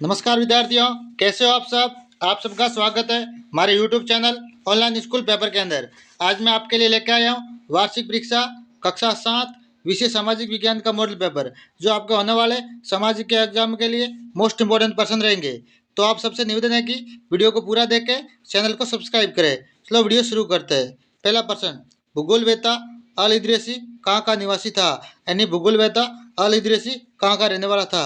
नमस्कार विद्यार्थियों, कैसे हो आप सब। आप सबका स्वागत है हमारे YouTube channel online school paper के अंदर। आज मैं आपके लिए लेकर आया हूँ वार्षिक परीक्षा कक्षा 7 विषय सामाजिक विज्ञान का मॉडल पेपर, जो आपके होने वाले सामाजिक के एग्जाम के लिए मोस्ट इंपोर्टेंट पर्सन रहेंगे। तो आप सबसे निवेदन है कि वीडियो को पूरा देख के चैनल को सब्सक्राइब करें। चलो वीडियो शुरू करते हैं। पहला प्रश्न, भूगोल वेता अल इदरीसी कहाँ का निवासी था। यानी भूगोल वेता अल इदरीसी कहाँ का रहने वाला था।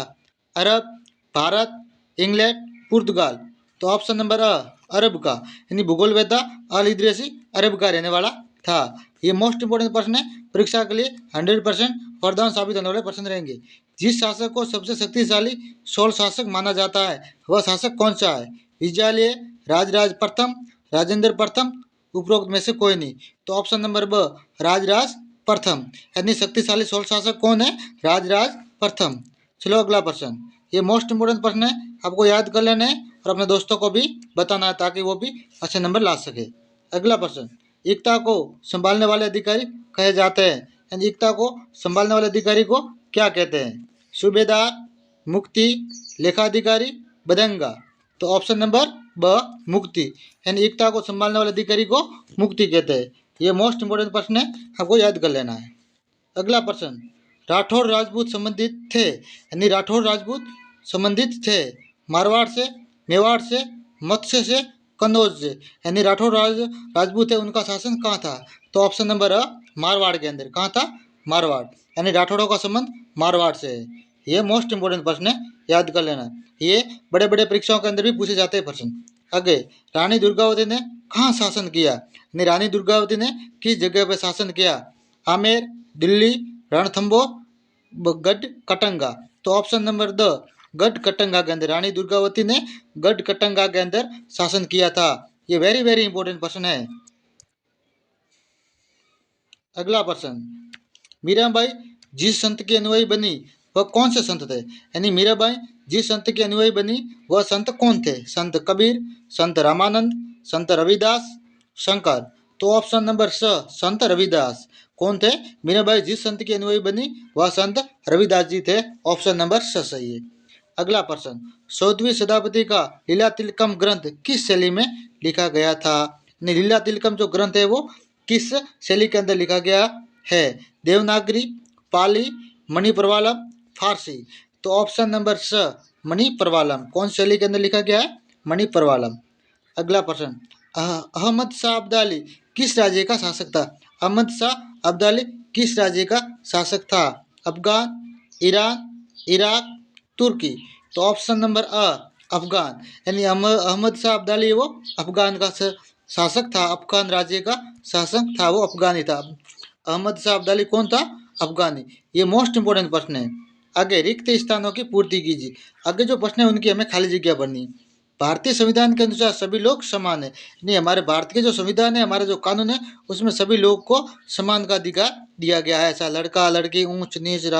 अरब, भारत, इंग्लैंड, पुर्तगाल। तो ऑप्शन नंबर अरब का, यानी भूगोलवेत्ता अल इदरीसी अरब का रहने वाला था। ये मोस्ट इंपोर्टेंट प्रश्न है, परीक्षा के लिए 100% वरदान साबित होने वाले प्रश्न रहेंगे। जिस शासक को सबसे शक्तिशाली 16 शासक माना जाता है, वह शासक कौन सा है। विजयालय, राजराज प्रथम, राजेंद्र प्रथम, उपरोक्त में से कोई नहीं। तो ऑप्शन नंबर ब, राजराज प्रथम, यानी शक्तिशाली 16 शासक कौन है, राजराज प्रथम। चलो अगला प्रश्न, ये मोस्ट इंपोर्टेंट प्रश्न है, आपको याद कर लेना है और अपने दोस्तों को भी बताना है ताकि वो भी अच्छे नंबर ला सके। अगला प्रश्न, एकता को संभालने वाले अधिकारी कहे जाते हैं, यानी एकता को संभालने वाले अधिकारी को क्या कहते हैं। सूबेदार, मुक्ति, लेखाधिकारी, बदंगा। तो ऑप्शन नंबर ब, मुक्ति, यानी एकता को संभालने वाले अधिकारी को मुक्ति कहते हैं। ये मोस्ट इंपोर्टेंट प्रश्न है, आपको याद कर लेना है। अगला प्रश्न, राठौर राजपूत संबंधित थे, यानी राठौर राजपूत संबंधित थे मारवाड़ से, मेवाड़ से, मत्स्य से, कन्नौज से। यानी राठौर राजपूत है, उनका शासन कहाँ था। तो ऑप्शन नंबर अ, मारवाड़ के अंदर। कहाँ था, मारवाड़, यानी राठौड़ों का संबंध मारवाड़ से है। ये मोस्ट इंपोर्टेंट प्रश्न है, याद कर लेना। ये बड़े बड़े परीक्षाओं के अंदर भी पूछे जाते हैं प्रश्न। आगे, रानी दुर्गावती ने कहाँ शासन किया, यानी रानी दुर्गावती ने किस जगह पर शासन किया। आमेर, दिल्ली, रणथंभौर, गढ़ कटंगा। तो ऑप्शन नंबर द, गढ़ कटंगा के अंदर रानी दुर्गावती ने गढ़ कटंगा के अंदर शासन किया था। ये वेरी वेरी इंपॉर्टेंट प्रश्न है। अगला प्रश्न, मीराबाई जिस संत की अनुयायी बनी वह कौन से संत थे, यानी मीराबाई जिस संत की अनुयायी बनी वह संत कौन थे। संत कबीर, संत रामानंद, संत रविदास, शंकर। तो ऑप्शन नंबर स, संत रविदास। कौन थे, मीराबाई जिस संत की अनुयायी बनी वह संत रविदास जी थे। ऑप्शन नंबर स सही है। अगला प्रश्न, 14वीं शताब्दी का लीला तिलकम ग्रंथ किस शैली में लिखा गया था। लीला तिलकम जो ग्रंथ है वो किस शैली के अंदर लिखा गया है। देवनागरी, पाली, मणिप्रवालम, फारसी। तो ऑप्शन नंबर स, मणिप्रवालम। कौन शैली के अंदर लिखा गया है, मणिप्रवालम। अगला प्रश्न, अहमद शाह अब्दाली किस राज्य का शासक था। अहमद शाह अब्दाली किस राज्य का शासक था। अफगान, ईरान, इराक, तुर्की। तो ऑप्शन नंबर अ, अफगान, यानी अहमद शाह अब्दाली वो अफगान का शासक था। अफगान राज्य का शासक था वो अफगानी था। अहमद शाह अब्दाली कौन था, अफगानी। ये मोस्ट इंपोर्टेंट प्रश्न है। आगे, रिक्त स्थानों की पूर्ति कीजिए। आगे जो प्रश्न है उनकी हमें खाली जगह भरनी है। भारतीय संविधान के अनुसार सभी लोग समान है, नहीं हमारे भारत के जो संविधान है, हमारा जो कानून है, उसमें सभी लोग को समान का अधिकार दिया गया है। ऐसा लड़का लड़की, ऊंच नीच,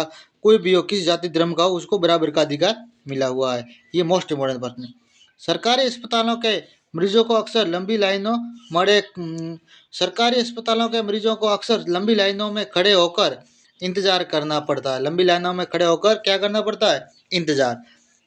कोई भी हो, किसी जाति धर्म का हो, उसको बराबर का अधिकार मिला हुआ है। ये मोस्ट इंपोर्टेंट प्रश्न है। सरकारी अस्पतालों के मरीजों को अक्सर लंबी लाइनों मरे सरकारी अस्पतालों के मरीजों को अक्सर लंबी लाइनों में खड़े होकर इंतजार करना पड़ता है। लंबी लाइनों में खड़े होकर क्या करना पड़ता है, इंतजार।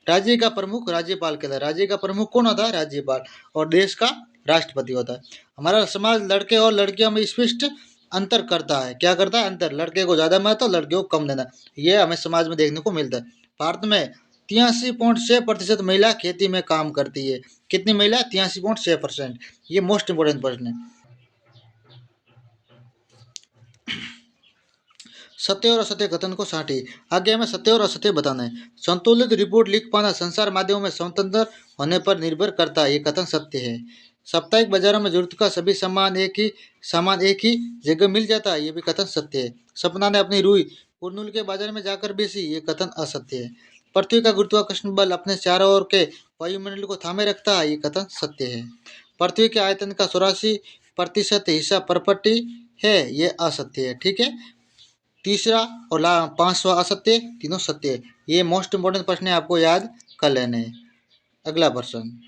राज्य का प्रमुख राज्यपाल कहता है। राज्य का प्रमुख कौन होता है, राज्यपाल। और देश का राष्ट्रपति होता है। हमारा समाज लड़के और लड़कियों में स्पष्ट अंतर करता है। क्या करता है, अंतर। लड़के को ज्यादा महत्व, लड़कियों को कम देना, ये हमें समाज में देखने को मिलता है। भारत में 83.6% महिला खेती में काम करती है। कितनी महिला, 83.6%। ये मोस्ट इंपोर्टेंट प्रश्न है। सत्य और असत्य कथन को साटी। आगे हमें सत्य और असत्य बताना है। संतुलित रिपोर्ट लिख पाना संसार माध्यमों में स्वतंत्र होने पर निर्भर करता है। ये कथन सत्य है। साप्ताहिक बाजारों में जरूरत का सभी सामान एक ही जगह मिल जाता है। ये भी कथन सत्य है। सपना ने अपनी रुई कुरनूल के बाजार में जाकर बेची। ये कथन असत्य है। पृथ्वी का गुरुत्वाकर्षण बल अपने चारों ओर के वायुमंडल को थामे रखता है। ये कथन सत्य है। पृथ्वी के आयतन का 84% हिस्सा परपट्टी है। ये असत्य है। ठीक है। तीसरा और 5वां असत्य, तीनों सत्य है। ये मोस्ट इंपोर्टेंट प्रश्न है, आपको याद कर लेने हैं। अगला प्रश्न,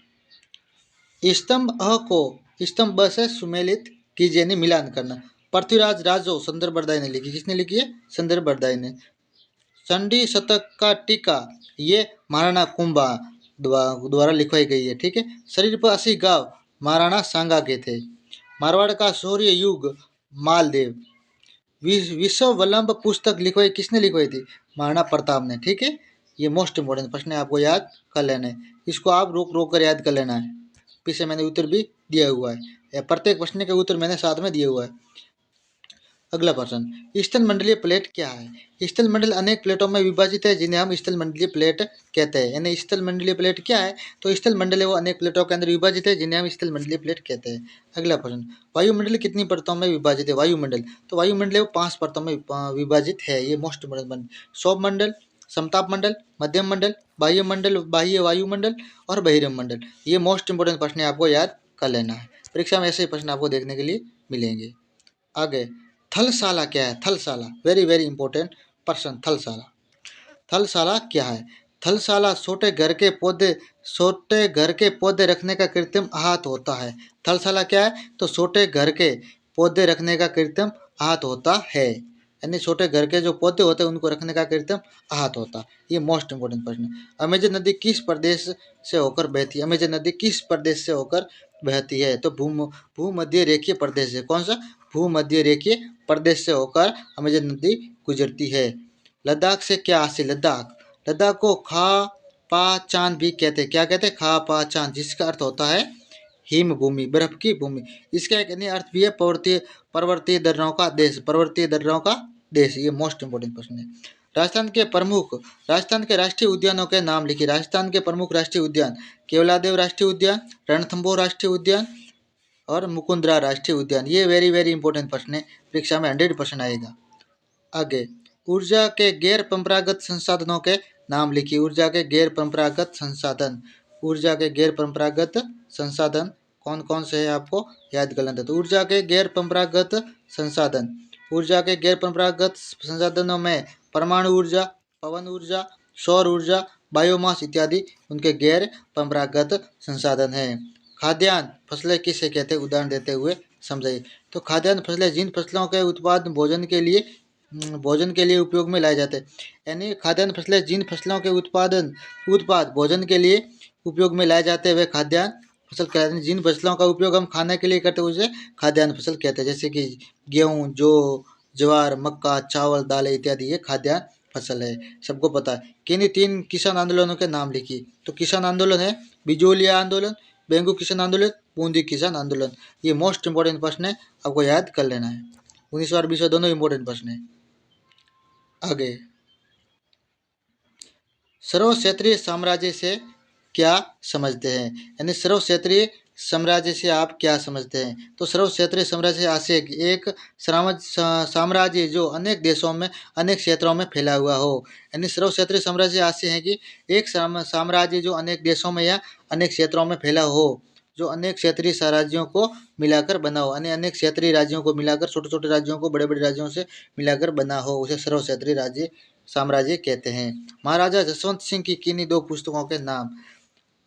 स्तंभ अ को स्तंभ ब से सुमेलित कीजिए, यानी मिलान करना। पृथ्वीराज राजो संदर्भ बरदाई ने लिखी। किसने लिखी है, संदर्भ बरदाई ने। चंडी शतक का टीका, ये महाराणा कुंभा। द्वारा लिखवाई गई है। ठीक है। शरीर पर 80 घाव महाराणा सांगा के थे। मारवाड़ का शौर्य युग मालदेव। विश्ववल्लभ पुस्तक लिखवाई किसने लिखवाई थी? महाराणा प्रताप ने। ठीक है। ये मोस्ट इंपोर्टेंट प्रश्न है, आपको याद कर लेना है। इसको आप रोक रोक कर याद कर लेना है। पीछे मैंने उत्तर भी दिया हुआ है, प्रत्येक प्रश्न के उत्तर मैंने साथ में दिए हुआ है। अगला प्रश्न, स्थल मंडलीय प्लेट क्या है? स्थल मंडल अनेक प्लेटों में विभाजित है जिन्हें हम स्थल मंडलीय प्लेट कहते हैं। यानी स्थल मंडलीय प्लेट क्या है? तो स्थल मंडल है वो अनेक प्लेटों के अंदर विभाजित है जिन्हें हम स्थल मंडलीय प्लेट कहते हैं। अगला प्रश्न, वायुमंडल कितनी परतों में विभाजित है? वायुमंडल तो वायुमंडल है वो 5 परतों में विभाजित है। ये मोस्ट इंपोर्टेंट। सौभ मंडल, समताप मंडल, मध्यम मंडल, बाह्य मंडल, बाह्य वायुमंडल और बहिर्म मंडल। ये मोस्ट इंपोर्टेंट प्रश्न है, आपको याद कर लेना है। परीक्षा में ऐसे ही प्रश्न आपको देखने के लिए मिलेंगे। आगे, थलशाला क्या है? थलशाला वेरी वेरी इंपॉर्टेंट प्रश्न। थलशाला, थलशाला क्या है? थलशाला छोटे घर के पौधे रखने का कृत्रिम आहत होता है। थलशाला क्या है? तो छोटे घर के पौधे रखने का कृत्रिम आहत होता है। यानी छोटे घर के जो पौधे होते हैं उनको रखने का कृत्रिम आहत होता है। ये मोस्ट इंपोर्टेंट प्रश्न है। अमेजन नदी किस प्रदेश से होकर बहती है? अमेजन नदी किस प्रदेश से होकर बहती है? तो भूमध्य रेखीय प्रदेश है। कौन सा? भूमध्य रेखीय प्रदेश से होकर अमेजन नदी गुजरती है। लद्दाख से क्या हासिल? लद्दाख को खा पा चांद भी कहते हैं। क्या कहते हैं? खा पा चांद, जिसका अर्थ होता है हिम भूमि, बर्फ की भूमि। इसका एक अन्य अर्थ भी है पर्वतीय दर्राओं का देश, पर्वतीय दर्राओं का देश। ये मोस्ट इंपोर्टेंट प्रश्न है। राजस्थान के राष्ट्रीय उद्यानों के नाम लिखिए। राजस्थान के प्रमुख राष्ट्रीय उद्यान, केवलादेव राष्ट्रीय उद्यान, रणथंभौर राष्ट्रीय उद्यान और मुकुंदरा राष्ट्रीय उद्यान। ये वेरी वेरी इंपॉर्टेंट प्रश्न है, परीक्षा में 100% आएगा। आगे, ऊर्जा के गैर परंपरागत संसाधनों के नाम लिखिए। ऊर्जा के गैर परंपरागत संसाधन, ऊर्जा के गैर परंपरागत संसाधन कौन कौन से है आपको याद कर लेना। तो ऊर्जा के गैर परंपरागत संसाधन, ऊर्जा के गैर परंपरागत संसाधनों में परमाणु ऊर्जा, पवन ऊर्जा, सौर ऊर्जा, बायोमास इत्यादि उनके गैर परंपरागत संसाधन हैं। खाद्यान्न फसलें किसे कहते हैं? उदाहरण देते हुए समझाइए। तो खाद्यान्न फसलें जिन फसलों के उत्पादन भोजन के लिए उपयोग में लाए जाते हैं। यानी खाद्यान्न फसलें जिन फसलों के उत्पाद भोजन के लिए उपयोग में लाए जाते हैं वे खाद्यान्न फसल कहते हैं। जिन फसलों का उपयोग हम खाने के लिए करते हैं उसे खाद्यान्न फसल कहते हैं। जैसे कि गेहूँ, जौ, ज्वार, मक्का, चावल, दालें इत्यादि ये खाद्यान्न फसल है, सबको पता है। किन्हीं 3 किसान आंदोलनों के नाम लिखिए। तो किसान आंदोलन है बिजोलिया आंदोलन, बेंगू किसान आंदोलन, बूंदी किसान आंदोलन। ये मोस्ट इंपोर्टेंट प्रश्न है, आपको याद कर लेना है। 19 और 20 दोनों इंपोर्टेंट प्रश्न है। आगे, सर्व क्षेत्रीय साम्राज्य से क्या समझते हैं? यानी सर्व क्षेत्रीय साम्राज्य से आप क्या समझते हैं? तो सर्व क्षेत्रीय साम्राज्य आशय एक साम्राज्य जो अनेक देशों में अनेक क्षेत्रों में फैला हुआ हो। यानी सर्व क्षेत्रीय साम्राज्य आशय है कि एक साम्राज्य जो अनेक देशों में या अनेक क्षेत्रों में फैला हो, जो अनेक क्षेत्रीय राज्यों को मिलाकर बना हो। यानी अनेक क्षेत्रीय राज्यों को मिलाकर, छोटे छोटे राज्यों को बड़े बड़े राज्यों से मिलाकर बना हो, उसे सर्व क्षेत्रीय राज्य साम्राज्य कहते हैं। महाराजा जसवंत सिंह की किन्हीं 2 पुस्तकों के नाम?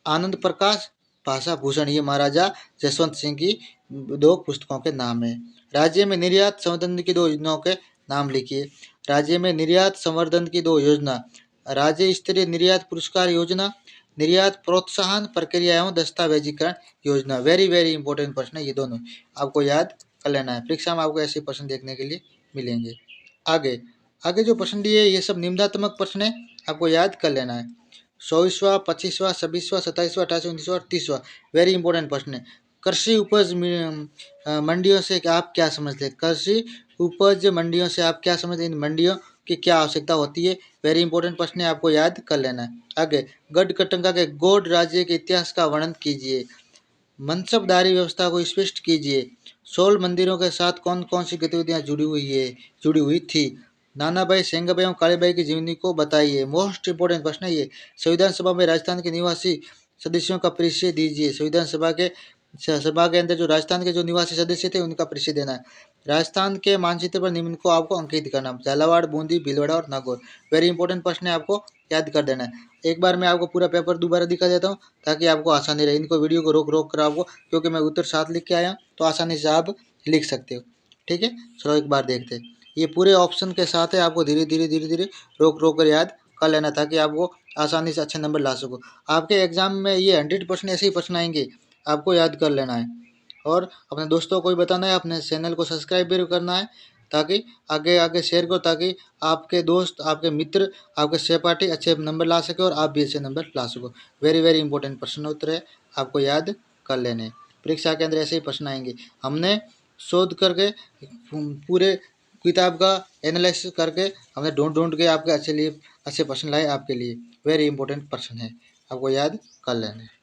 आनंद प्रकाश, भाषा भूषण। ये महाराजा जसवंत सिंह की 2 पुस्तकों के नाम है। राज्य में निर्यात संवर्धन की 2 योजनाओं के नाम लिखिए। राज्य में निर्यात संवर्धन की 2 योजना, राज्य स्तरीय निर्यात पुरस्कार योजना, निर्यात प्रोत्साहन प्रक्रिया एवं दस्तावेजीकरण योजना। वेरी वेरी इंपॉर्टेंट प्रश्न है ये दोनों, आपको याद कर लेना है। परीक्षा में आपको ऐसे प्रश्न देखने के लिए मिलेंगे। आगे जो प्रश्न दिए ये सब निम्नात्मक प्रश्न है, आपको याद कर लेना है। 24वां, 25वां, 26वां, 27वां, 28वां, 29वां और 30वां वेरी इंपॉर्टेंट प्रश्न है। कृषि उपज मंडियों से आप क्या समझते हैं? कृषि उपज मंडियों से आप क्या समझते हैं? इन मंडियों की क्या आवश्यकता होती है? वेरी इंपॉर्टेंट प्रश्न है, आपको याद कर लेना है। आगे, गढ़कटंगा के गौड़ राज्य के इतिहास का वर्णन कीजिए। मनसबदारी व्यवस्था को स्पष्ट कीजिए। 16 मंदिरों के साथ कौन कौन सी गतिविधियां जुड़ी हुई थी? नानाभाई, सेंगाबाई एवं कालीबाई की जीवनी को बताइए। मोस्ट इंपोर्टेंट प्रश्न है ये। संविधान सभा में राजस्थान के निवासी सदस्यों का परिचय दीजिए। संविधान सभा के अंदर जो राजस्थान के जो निवासी सदस्य थे उनका परिचय देना है। राजस्थान के मानचित्र पर निम्न को आपको अंकित करना, झालावाड़, बूंदी, भीलवाड़ा और नागौर। वेरी इंपॉर्टेंट प्रश्न है, आपको याद कर देना है। एक बार मैं आपको पूरा पेपर दोबारा दिखा देता हूँ ताकि आपको आसानी रहे। इनको वीडियो को रोक रोक कर आपको, क्योंकि मैं उत्तर साथ लिख के आया तो आसानी से आप लिख सकते हो। ठीक है, चलो एक बार देखते हैं। ये पूरे ऑप्शन के साथ है, आपको धीरे धीरे रोक रोक कर याद कर लेना ताकि आपको आसानी से अच्छे नंबर ला सको। आपके एग्ज़ाम में ये 100% ऐसे ही प्रश्न आएंगे, आपको याद कर लेना है और अपने दोस्तों को भी बताना है, अपने चैनल को सब्सक्राइब भी करना है ताकि आगे आगे शेयर करो, ताकि आपके दोस्त, आपके मित्र, आपके सहपाठी अच्छे नंबर ला सके और आप भी अच्छे नंबर ला सको। वेरी वेरी इंपॉर्टेंट प्रश्न उत्तर है, आपको याद कर लेने। परीक्षा के अंदर ऐसे ही प्रश्न आएंगे। हमने शोध करके पूरे किताब का एनालिसिस करके हमने ढूंढ ढूंढ के आपके अच्छे प्रश्न लाए आपके लिए। वेरी इंपॉर्टेंट प्रश्न है, आपको याद कर लेने।